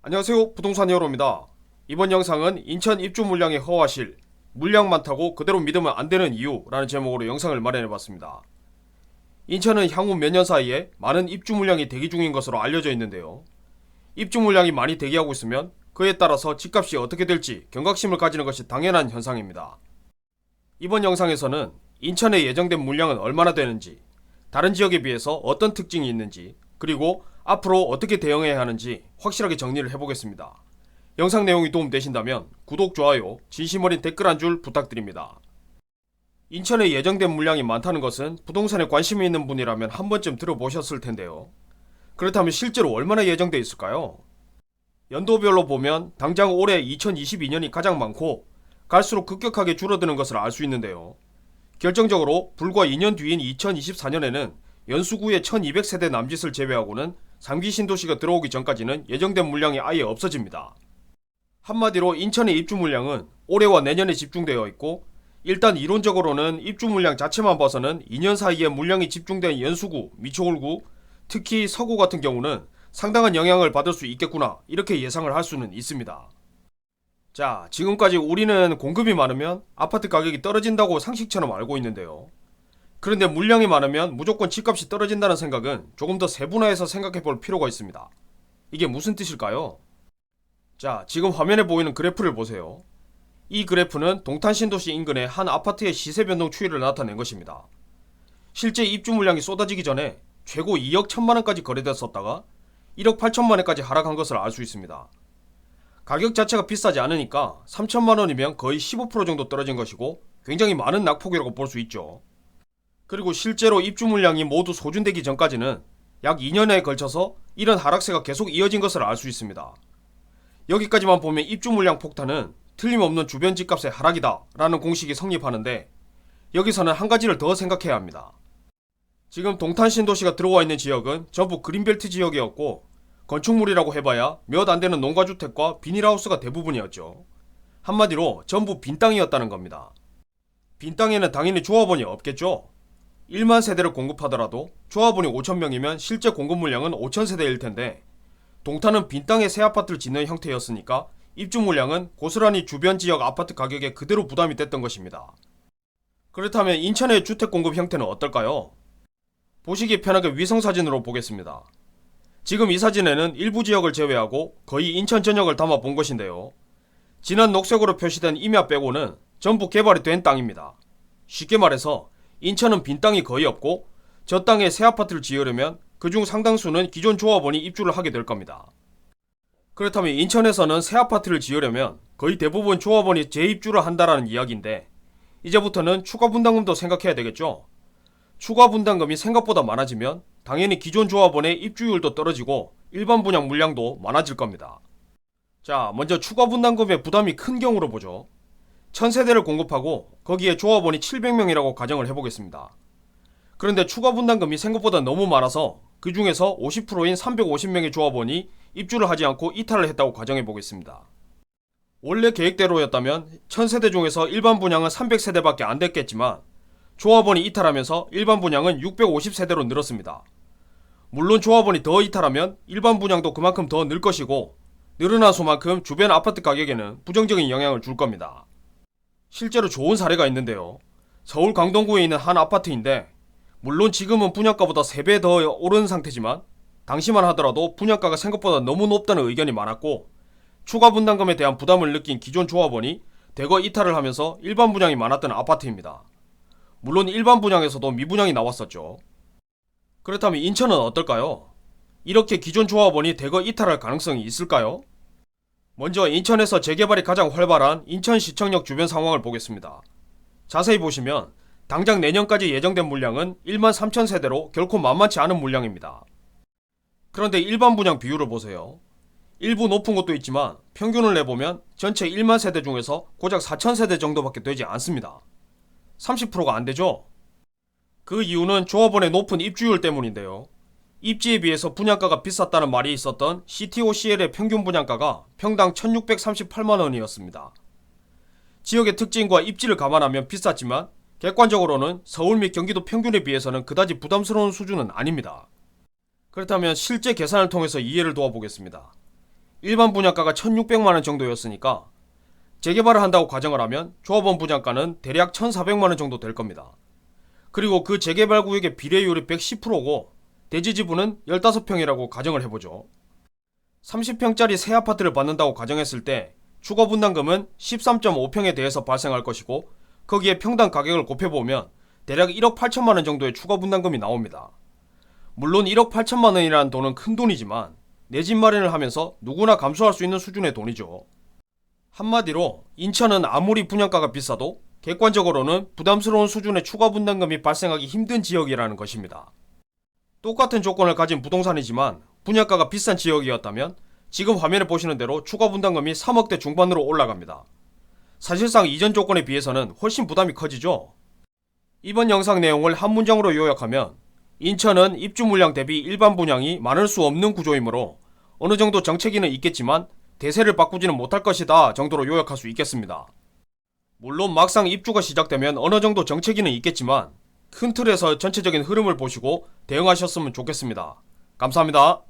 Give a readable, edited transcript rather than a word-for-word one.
안녕하세요, 부동산 히어로입니다. 이번 영상은 인천 입주 물량의 허와실, 물량 많다고 그대로 믿으면 안되는 이유라는 제목으로 영상을 마련해봤습니다. 인천은 향후 몇 년 사이에 많은 입주 물량이 대기 중인 것으로 알려져 있는데요. 입주 물량이 많이 대기하고 있으면 그에 따라서 집값이 어떻게 될지 경각심을 가지는 것이 당연한 현상입니다. 이번 영상에서는 인천에 예정된 물량은 얼마나 되는지, 다른 지역에 비해서 어떤 특징이 있는지, 그리고 앞으로 어떻게 대응해야 하는지 확실하게 정리를 해보겠습니다. 영상 내용이 도움되신다면 구독, 좋아요, 진심 어린 댓글 한 줄 부탁드립니다. 인천에 예정된 물량이 많다는 것은 부동산에 관심이 있는 분이라면 한 번쯤 들어보셨을 텐데요. 그렇다면 실제로 얼마나 예정되어 있을까요? 연도별로 보면 당장 올해 2022년이 가장 많고 갈수록 급격하게 줄어드는 것을 알 수 있는데요. 결정적으로 불과 2년 뒤인 2024년에는 연수구의 1200세대 남짓을 제외하고는 3기 신도시가 들어오기 전까지는 예정된 물량이 아예 없어집니다. 한마디로 인천의 입주 물량은 올해와 내년에 집중되어 있고, 일단 이론적으로는 입주 물량 자체만 봐서는 2년 사이에 물량이 집중된 연수구, 미추홀구, 특히 서구 같은 경우는 상당한 영향을 받을 수 있겠구나, 이렇게 예상을 할 수는 있습니다. 자, 지금까지 우리는 공급이 많으면 아파트 가격이 떨어진다고 상식처럼 알고 있는데요. 그런데 물량이 많으면 무조건 집값이 떨어진다는 생각은 조금 더 세분화해서 생각해 볼 필요가 있습니다. 이게 무슨 뜻일까요? 자, 지금 화면에 보이는 그래프를 보세요. 이 그래프는 동탄신도시 인근의 한 아파트의 시세 변동 추이를 나타낸 것입니다. 실제 입주 물량이 쏟아지기 전에 최고 2억 1천만원까지 거래됐었다가 1억 8천만원까지 하락한 것을 알 수 있습니다. 가격 자체가 비싸지 않으니까 3천만원이면 거의 15% 정도 떨어진 것이고 굉장히 많은 낙폭이라고 볼 수 있죠. 그리고 실제로 입주 물량이 모두 소진되기 전까지는 약 2년에 걸쳐서 이런 하락세가 계속 이어진 것을 알 수 있습니다. 여기까지만 보면 입주 물량 폭탄은 틀림없는 주변 집값의 하락이다 라는 공식이 성립하는데, 여기서는 한 가지를 더 생각해야 합니다. 지금 동탄신도시가 들어와 있는 지역은 전부 그린벨트 지역이었고, 건축물이라고 해봐야 몇 안되는 농가주택과 비닐하우스가 대부분이었죠. 한마디로 전부 빈 땅이었다는 겁니다. 빈 땅에는 당연히 조합원이 없겠죠. 1만 세대를 공급하더라도 조합원이 5천명이면 실제 공급 물량은 5천세대일 텐데, 동탄은 빈 땅에 새 아파트를 짓는 형태였으니까 입주 물량은 고스란히 주변 지역 아파트 가격에 그대로 부담이 됐던 것입니다. 그렇다면 인천의 주택 공급 형태는 어떨까요? 보시기 편하게 위성사진으로 보겠습니다. 지금 이 사진에는 일부 지역을 제외하고 거의 인천 전역을 담아 본 것인데요. 진한 녹색으로 표시된 임야 빼고는 전부 개발이 된 땅입니다. 쉽게 말해서 인천은 빈 땅이 거의 없고, 저 땅에 새 아파트를 지으려면 그중 상당수는 기존 조합원이 입주를 하게 될 겁니다. 그렇다면 인천에서는 새 아파트를 지으려면 거의 대부분 조합원이 재입주를 한다라는 이야기인데, 이제부터는 추가 분담금도 생각해야 되겠죠. 추가 분담금이 생각보다 많아지면 당연히 기존 조합원의 입주율도 떨어지고 일반 분양 물량도 많아질 겁니다. 자, 먼저 추가 분담금의 부담이 큰 경우로 보죠. 1000세대를 공급하고 거기에 조합원이 700명이라고 가정을 해보겠습니다. 그런데 추가 분담금이 생각보다 너무 많아서 그 중에서 50%인 350명의 조합원이 입주를 하지 않고 이탈을 했다고 가정해보겠습니다. 원래 계획대로였다면 1000세대 중에서 일반 분양은 300세대밖에 안 됐겠지만, 조합원이 이탈하면서 일반 분양은 650세대로 늘었습니다. 물론 조합원이 더 이탈하면 일반 분양도 그만큼 더 늘 것이고, 늘어난 수만큼 주변 아파트 가격에는 부정적인 영향을 줄 겁니다. 실제로 좋은 사례가 있는데요. 서울 강동구에 있는 한 아파트인데, 물론 지금은 분양가보다 3배 더 오른 상태지만 당시만 하더라도 분양가가 생각보다 너무 높다는 의견이 많았고, 추가 분담금에 대한 부담을 느낀 기존 조합원이 대거 이탈을 하면서 일반 분양이 많았던 아파트입니다. 물론 일반 분양에서도 미분양이 나왔었죠. 그렇다면 인천은 어떨까요? 이렇게 기존 조합원이 대거 이탈할 가능성이 있을까요? 먼저 인천에서 재개발이 가장 활발한 인천시청역 주변 상황을 보겠습니다. 자세히 보시면 당장 내년까지 예정된 물량은 1만 3천 세대로 결코 만만치 않은 물량입니다. 그런데 일반 분양 비율을 보세요. 일부 높은 곳도 있지만 평균을 내보면 전체 1만 세대 중에서 고작 4천 세대 정도밖에 되지 않습니다. 30%가 안 되죠? 그 이유는 조합원의 높은 입주율 때문인데요. 입지에 비해서 분양가가 비쌌다는 말이 있었던 CTOCL의 평균 분양가가 평당 1638만원이었습니다. 지역의 특징과 입지를 감안하면 비쌌지만 객관적으로는 서울 및 경기도 평균에 비해서는 그다지 부담스러운 수준은 아닙니다. 그렇다면 실제 계산을 통해서 이해를 도와보겠습니다. 일반 분양가가 1600만원 정도였으니까 재개발을 한다고 가정을 하면 조합원 분양가는 대략 1400만원 정도 될 겁니다. 그리고 그 재개발 구역의 비례율이 110%고 대지 지분은 15평이라고 가정을 해보죠. 30평짜리 새 아파트를 받는다고 가정했을 때 추가 분담금은 13.5평에 대해서 발생할 것이고 거기에 평당 가격을 곱해보면 대략 1억 8천만원 정도의 추가 분담금이 나옵니다. 물론 1억 8천만원이라는 돈은 큰 돈이지만 내 집 마련을 하면서 누구나 감수할 수 있는 수준의 돈이죠. 한마디로 인천은 아무리 분양가가 비싸도 객관적으로는 부담스러운 수준의 추가 분담금이 발생하기 힘든 지역이라는 것입니다. 똑같은 조건을 가진 부동산이지만 분양가가 비싼 지역이었다면 지금 화면에 보시는 대로 추가 분담금이 3억대 중반으로 올라갑니다. 사실상 이전 조건에 비해서는 훨씬 부담이 커지죠. 이번 영상 내용을 한 문장으로 요약하면 인천은 입주 물량 대비 일반 분양이 많을 수 없는 구조이므로 어느 정도 정체기는 있겠지만 대세를 바꾸지는 못할 것이다 정도로 요약할 수 있겠습니다. 물론 막상 입주가 시작되면 어느 정도 정체기는 있겠지만 큰 틀에서 전체적인 흐름을 보시고 대응하셨으면 좋겠습니다. 감사합니다.